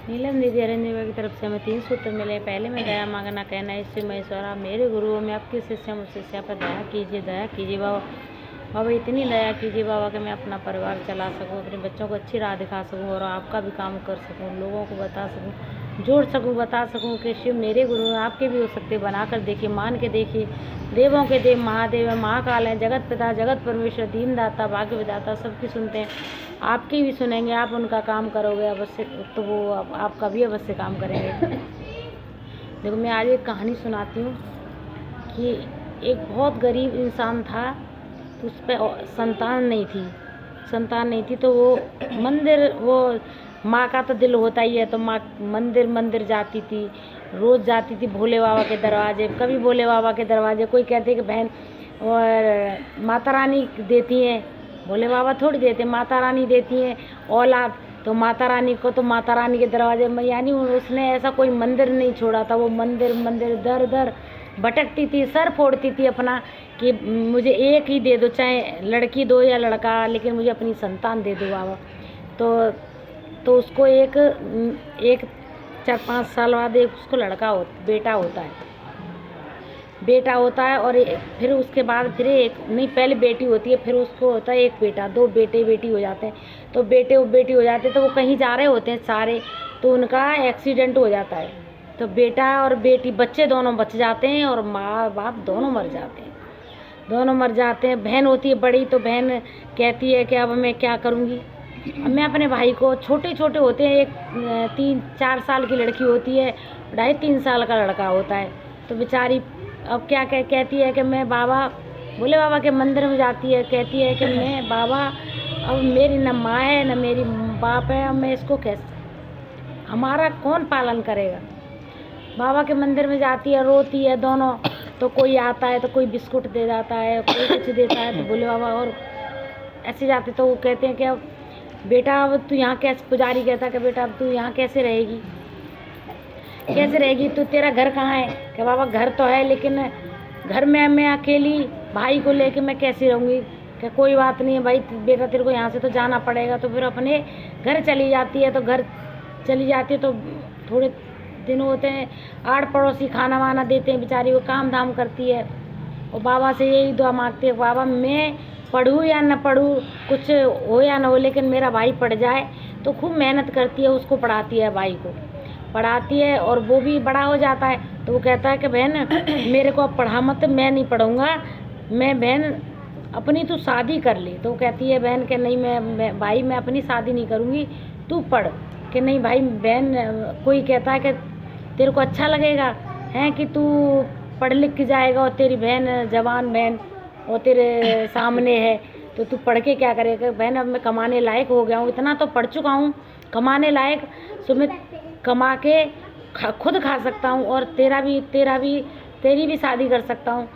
नीलम दीदी अरेंजमेंट की तरफ से हमें 3 सूत्र मिले। पहले में दया मांगना कहना है श्री महेश्वरा मेरे गुरुओं में आपकी शिष्य मुझ शिष्या पर दया कीजिए बाबा। बाबा इतनी दया कीजिए बाबा कि मैं अपना परिवार चला सकूं, अपने बच्चों को अच्छी राह दिखा सकूं और आपका भी काम कर सकूं, लोगों को बता सकूं, जोड़ सकूं, बता सकूं कि शिव मेरे गुरु हैं, आपके भी हो सकते। बनाकर देखिए, मान के देखिए। देवों के देव महादेव हैं, महाकाल हैं, जगत पिता, जगत परमेश्वर, दीनदाता, भाग्य विधाता, सबकी सुनते हैं, आपकी भी सुनेंगे। आप उनका काम करोगे अवश्य, तो वो आपका भी अवश्य काम करेंगे। देखो मैं आज एक कहानी सुनाती हूँ कि एक बहुत गरीब इंसान था, तो उस पर संतान नहीं थी तो वो मंदिर, वो माँ का तो दिल होता ही है, तो माँ मंदिर जाती थी, रोज़ जाती थी भोले बाबा के दरवाजे। कभी भोले बाबा के दरवाजे, कोई कहते कि बहन और माता रानी देती हैं, भोले बाबा थोड़ी देते, माता रानी देती हैं औलाद, तो माता रानी को, तो माता रानी के दरवाजे में, यानी उसने ऐसा कोई मंदिर नहीं छोड़ा था। वो मंदिर दर दर भटकती थी, सर फोड़ती थी अपना कि मुझे एक ही दे दो, चाहे लड़की दो या लड़का, लेकिन मुझे अपनी संतान दे दो बाबा। तो उसको एक 4-5 साल बाद एक उसको बेटा होता है और फिर उसके बाद फिर एक नहीं, पहले बेटी होती है, फिर उसको होता है एक बेटा, 2 बेटे बेटी हो जाते हैं। तो बेटे बेटी हो जाते हैं, तो वो कहीं जा रहे होते हैं सारे, तो उनका एक्सीडेंट हो जाता है, तो बेटा और बेटी बच्चे दोनों बच जाते हैं और माँ बाप दोनों मर जाते हैं। बहन होती है बड़ी, तो बहन कहती है कि अब मैं क्या करूँगी। अब मैं अपने भाई को, छोटे होते हैं, एक 3-4 साल की लड़की होती है, 2.5-3 साल का लड़का होता है, तो बेचारी अब क्या कहती है कि मैं बाबा, भोले बाबा के मंदिर में जाती है, कहती है कि मैं बाबा, अब मेरी न माँ है न मेरी बाप है, अब मैं इसको कैसे, हमारा कौन पालन करेगा। बाबा के मंदिर में जाती है, रोती है दोनों, तो कोई आता है तो कोई बिस्कुट दे जाता है, कोई कुछ देता है, तो भोले बाबा और ऐसे जाते, तो वो कहते हैं कि अब बेटा, अब तू यहाँ कैसे, पुजारी कहता कि बेटा अब तू यहाँ कैसे रहेगी, तू, तेरा घर कहाँ है। कि बाबा घर तो है, लेकिन घर में मैं अकेली भाई को लेके मैं कैसे रहूँगी। कि कोई बात नहीं है भाई बेटा, तेरे को यहाँ से तो जाना पड़ेगा। तो फिर अपने घर चली जाती है, तो थोड़े दिन होते हैं, आड़ पड़ोसी खाना वाना देते हैं, बेचारी वो काम धाम करती है और बाबा से यही दुआ मांगती है, बाबा मैं पढ़ूँ या न पढ़ूँ, कुछ हो या न हो, लेकिन मेरा भाई पढ़ जाए। तो खूब मेहनत करती है, उसको पढ़ाती है, भाई को पढ़ाती है और वो भी बड़ा हो जाता है। तो वो कहता है कि बहन मेरे को अब पढ़ा मत, मैं नहीं पढ़ूँगा, मैं बहन अपनी तू शादी कर ली। तो वो कहती है बहन कि नहीं, मैं भाई मैं अपनी शादी नहीं करूँगी, तू पढ़। कि नहीं भाई बहन, कोई कहता है कि तेरे को अच्छा लगेगा हैं कि तू पढ़ लिख के जाएगा और तेरी बहन, जवान बहन और तेरे सामने है, तो तू पढ़ के क्या करेगा। बहन अब मैं कमाने लायक हो गया हूँ, इतना तो पढ़ चुका हूँ कमाने लायक, सो मैं कमा के खुद खा सकता हूँ और तेरी भी शादी कर सकता हूँ।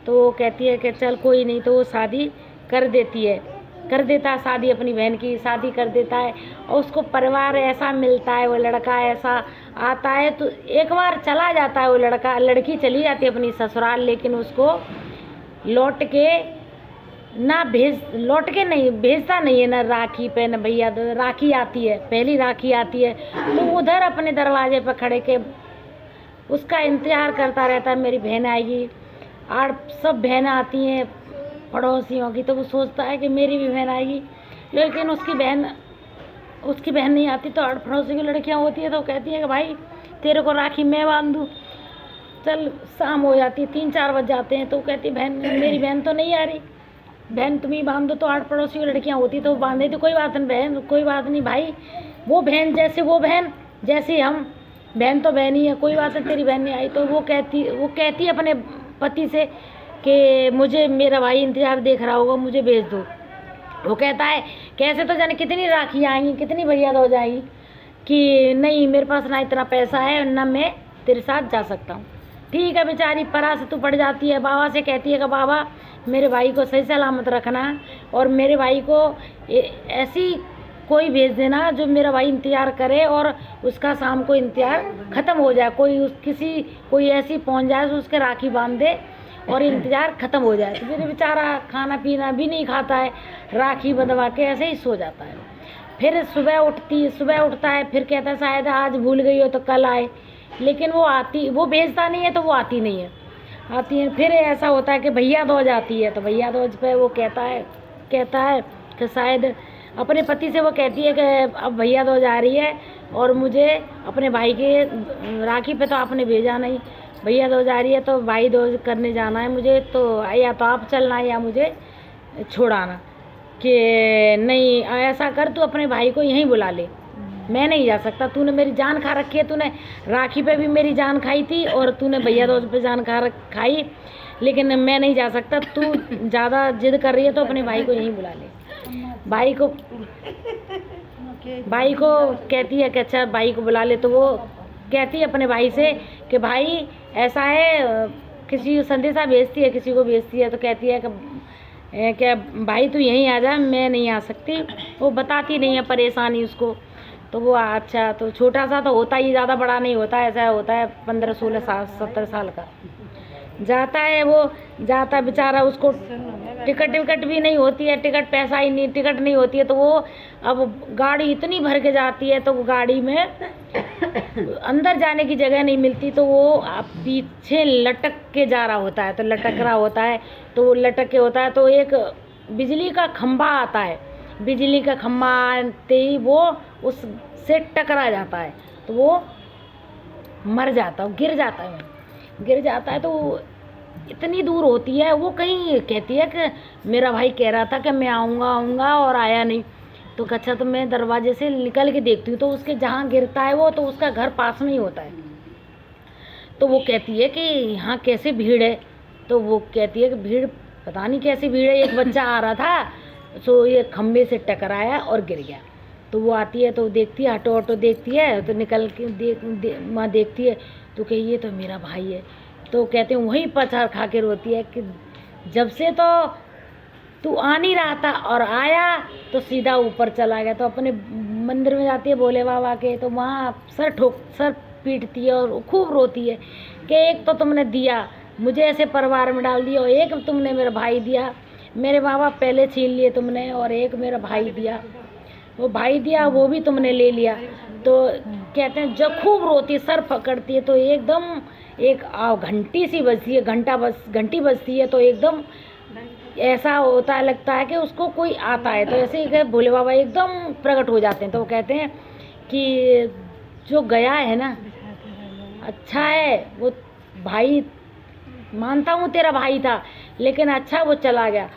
तो वो कहती है कि चल कोई नहीं, तो वो शादी कर देता है, शादी अपनी बहन की शादी कर देता है। और उसको परिवार ऐसा मिलता है, वो लड़का ऐसा आता है, तो एक बार चला जाता है वो लड़की चली जाती है अपनी ससुराल, लेकिन उसको लौट के नहीं भेजता नहीं है, ना राखी पे, न भैया राखी आती है, पहली राखी आती है, तो उधर अपने दरवाजे पर खड़े के उसका इंतज़ार करता रहता है, मेरी बहन आएगी। और सब बहनें आती हैं पड़ोसियों की, तो वो सोचता है कि मेरी भी बहन आएगी, लेकिन उसकी बहन नहीं आती। तो आड़ पड़ोसी की लड़कियाँ होती है, तो कहती है कि भाई तेरे को राखी मैं बांध दूँ। चल शाम हो जाती है, 3-4 बज जाते हैं, तो कहती बहन मेरी बहन तो नहीं आ रही, बहन तुम ही बांध दो। तो आड़ पड़ोसी की लड़कियाँ होती तो बांध देती, कोई बात नहीं बहन, कोई बात नहीं भाई, वो बहन जैसे हम, बहन तो बहन ही है, कोई बात नहीं तेरी बहन नहीं आई। तो वो कहती अपने पति से कि मुझे मेरा भाई इंतजार देख रहा होगा, मुझे भेज दो। वो कहता है कैसे, तो जाने कितनी राखी आएंगी, कितनी भैया हो जाएगी, कि नहीं मेरे पास ना इतना पैसा है, ना मैं तेरे साथ जा सकता हूँ। ठीक है बेचारी परा से तू पड़ जाती है, बाबा से कहती है कि बाबा मेरे भाई को सही सलामत रखना और मेरे भाई को ऐसी कोई भेज देना जो मेरा भाई इंतज़ार करे और उसका शाम को इंतज़ार ख़त्म हो जाए, कोई ऐसी पहुंच जाए तो उसके राखी बांध दे और इंतज़ार ख़त्म हो जाए। तो फिर बेचारा खाना पीना भी नहीं खाता है, राखी बंधवा के ऐसे ही सो जाता है। फिर सुबह उठता है, फिर कहता है शायद आज भूल गई हो तो कल आए, लेकिन वो भेजता नहीं है तो वो आती नहीं है। आती है फिर ऐसा होता है कि भैया दूज आती है, तो भैया दूज पे वो कहता है कि शायद अपने पति से वो कहती है कि अब भैया दूज आ रही है और मुझे अपने भाई के राखी पे तो आपने भेजा नहीं, भैया दूज आ रही है तो भाई दूज करने जाना है मुझे, तो या तो आप चलना है या मुझे छोड़ाना। कि नहीं ऐसा कर, तू अपने भाई को यहीं बुला ले, मैं नहीं जा सकता, तूने मेरी जान खा रखी है, तूने राखी पे भी मेरी जान खाई थी और तूने भैया दूज पे जान खाई, लेकिन मैं नहीं जा सकता, तू ज़्यादा जिद कर रही है तो अपने भाई को यहीं बुला ले। भाई को कहती है कि अच्छा भाई को बुला ले, तो वो कहती है अपने भाई से कि भाई ऐसा है, किसी संदेशा भेजती है, किसी को भेजती है, तो कहती है कि क्या भाई तू यहीं आ जा, मैं नहीं आ सकती। वो बताती नहीं है परेशानी उसको, तो वो अच्छा, तो छोटा सा तो होता ही, ज़्यादा बड़ा नहीं होता, ऐसा होता है 15-16 साल 17 साल का। जाता है, वो जाता बेचारा, उसको टिकट भी नहीं होती है, पैसा ही नहीं, टिकट नहीं होती है, तो वो अब गाड़ी इतनी भर के जाती है तो वो गाड़ी में अंदर जाने की जगह नहीं मिलती, तो वो पीछे लटक के जा रहा होता है, तो लटक रहा होता है, तो वो लटक के होता है, तो एक बिजली का खंभा आता है, बिजली का खंभा आते ही वो उससे टकरा जाता है, तो वो मर जाता है, गिर जाता है। तो इतनी दूर होती है, वो कहीं कहती है कि मेरा भाई कह रहा था कि मैं आऊँगा और आया नहीं, तो अच्छा तो मैं दरवाजे से निकल के देखती हूँ, तो उसके जहाँ गिरता है वो, तो उसका घर पास में ही होता है। तो वो कहती है कि यहाँ कैसे भीड़ है, तो वो कहती है कि भीड़ पता नहीं कैसी भीड़ है, एक बच्चा आ रहा था, सो ये खम्भे से टकराया और गिर गया। तो वो आती है तो देखती है, ऑटो देखती है, तो निकल के वहाँ देखती है, तो कही ये तो मेरा भाई है। तो कहते हैं वहीं पछाड़ खा के रोती है कि जब से तो तू आ नहीं रहा था और आया तो सीधा ऊपर चला गया। तो अपने मंदिर में जाती है भोले बाबा के, तो वहाँ सर पीटती है और खूब रोती है कि एक तो तुमने दिया मुझे ऐसे परिवार में डाल दिया, और एक तुमने मेरा भाई दिया, मेरे बाबा पहले छीन लिए तुमने, और एक मेरा भाई दिया, वो भाई दिया वो भी तुमने ले लिया। तो कहते हैं जब खूब रोती, सर पकड़ती है, तो एकदम एक घंटी सी बजती है, घंटी बजती है, तो एकदम ऐसा होता है, लगता है कि उसको कोई आता है। तो ऐसे ही भोले बाबा एकदम प्रकट हो जाते हैं। तो वो कहते हैं कि जो गया है ना अच्छा है, वो भाई मानता हूँ तेरा भाई था, लेकिन अच्छा वो चला गया।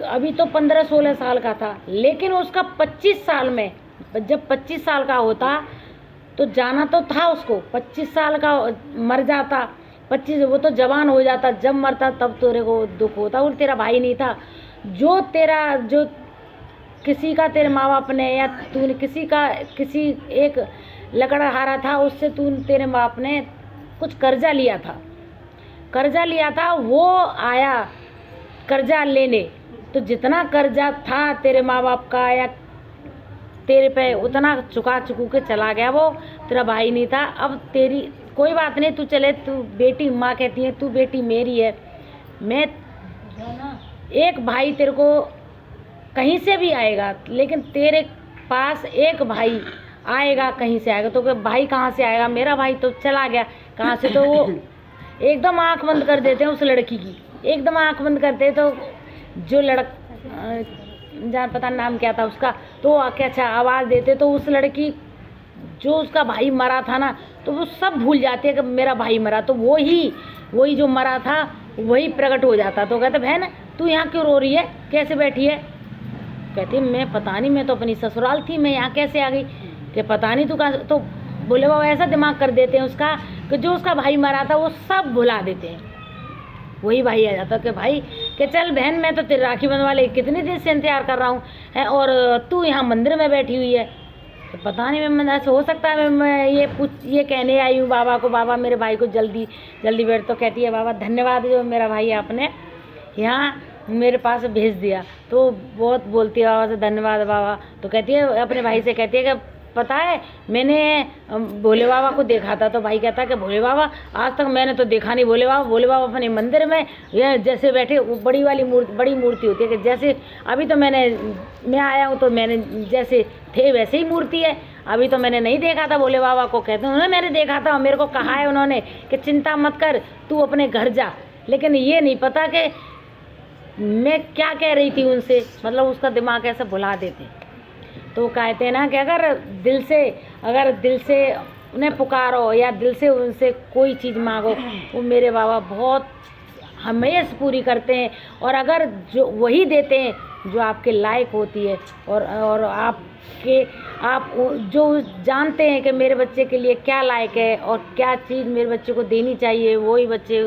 अभी तो 15-16 साल का था, लेकिन उसका 25 साल में, जब 25 साल का होता तो जाना तो था उसको, 25 साल का मर जाता, 25 वो तो जवान हो जाता, जब मरता तब तेरे को दुख होता। और तेरा भाई नहीं था, जो किसी का तेरे माँ बाप ने या तूने किसी एक लकड़हारा था, उससे तेरे माँ बाप ने कुछ कर्जा लिया था, वो आया कर्जा लेने, तो जितना कर्जा था तेरे माँ बाप का या तेरे पे उतना चुकू के चला गया, वो तेरा भाई नहीं था। अब तेरी कोई बात नहीं, तू चले, तू बेटी, माँ कहती है तू बेटी मेरी है, मैं एक भाई तेरे को कहीं से भी आएगा, लेकिन तेरे पास एक भाई आएगा, कहीं से आएगा। तो भाई कहाँ से आएगा, मेरा भाई तो चला गया कहाँ से। तो वो एकदम आंख बंद कर देते हैं उस लड़की की, एकदम आंख बंद करते। तो जो जान पता नाम क्या था उसका, तो आके अच्छा आवाज़ देते, तो उस लड़की जो उसका भाई मरा था ना, तो वो सब भूल जाती है कि मेरा भाई मरा, तो वही जो मरा था वही प्रकट हो जाता। तो कहते बहन तू यहाँ क्यों रो रही है, कैसे बैठी है? कहती मैं पता नहीं, मैं तो अपनी ससुराल थी, मैं यहाँ कैसे आ गई, कि पता नहीं तू कहाँ। तो बोले बाबा ऐसा दिमाग कर देते हैं उसका कि जो उसका भाई मरा था वो सब भुला देते हैं, वही भाई आ जाता कि भाई कि चल बहन मैं तो तेरी राखी बंधवा ले, कितने दिन से इंतजार कर रहा हूँ है, और तू यहाँ मंदिर में बैठी हुई है। तो पता नहीं मैं ऐसा हो सकता है, मैं ये कहने आई हूँ बाबा को, बाबा मेरे भाई को जल्दी बैठ। तो कहती है बाबा धन्यवाद, जो मेरा भाई आपने यहाँ मेरे पास भेज दिया। तो बहुत बोलती है बाबा से धन्यवाद बाबा। तो कहती है अपने भाई से, कहती है कि पता है मैंने भोले बाबा को देखा था, तो भाई कहता कि भोले बाबा आज तक मैंने तो देखा नहीं भोले बाबा अपने मंदिर में ये जैसे बैठे, वो बड़ी मूर्ति होती है कि जैसे अभी तो मैं आया हूँ तो मैंने जैसे थे वैसे ही मूर्ति है, अभी तो मैंने नहीं देखा था भोले बाबा को। कहते हैं उन्होंने मैंने देखा था, मेरे को कहा है उन्होंने कि चिंता मत कर, तू अपने घर जा। लेकिन ये नहीं पता कि मैं क्या कह रही थी उनसे, मतलब उसका दिमाग ऐसे भुला देते। तो कहते हैं ना कि अगर दिल से उन्हें पुकारो या दिल से उनसे कोई चीज़ मांगो, वो मेरे बाबा बहुत हमेशा पूरी करते हैं। और अगर जो वही देते हैं जो आपके लायक होती है, और आप जो जानते हैं कि मेरे बच्चे के लिए क्या लायक है और क्या चीज़ मेरे बच्चे को देनी चाहिए, वही बच्चे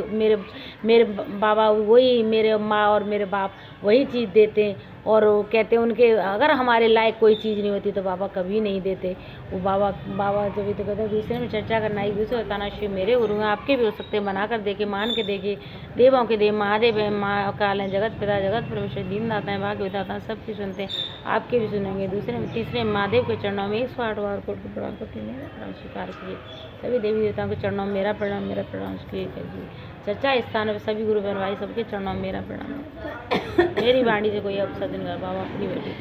मेरे बाबा, वही मेरे माँ और मेरे बाप वही चीज़ देते हैं। और वो कहते हैं उनके अगर हमारे लायक कोई चीज़ नहीं होती तो बाबा कभी नहीं देते। वो बाबा जब भी तो कहते हैं दूसरे में चर्चा करना, एक दूसरे बताना, शिव मेरे गुरु हैं, आपके भी हो सकते हैं, बना कर देखे, मान के देखे, देवों के देव महादेव है, माँ काल हैं, जगत पिता जगत परमेश्वर, दीनदाता हैं, भाग्य विधाता हैं, सबकी सुनते हैं, आपके भी सुनेंगे। दूसरे में तीसरे महादेव के चरणों में 108 बार कोटि प्रणाम करके मेरा प्रणाम स्वीकार किए। सभी देवी देवताओं के चरणों में मेरा प्रणाम किए कीजिए। चर्चा स्थान में सभी गुरु बहन भाई सबके चरणों में मेरा प्रणाम। मेरी वाणी से कोई अपशब्द नहीं कर, बाबा अपनी बेटी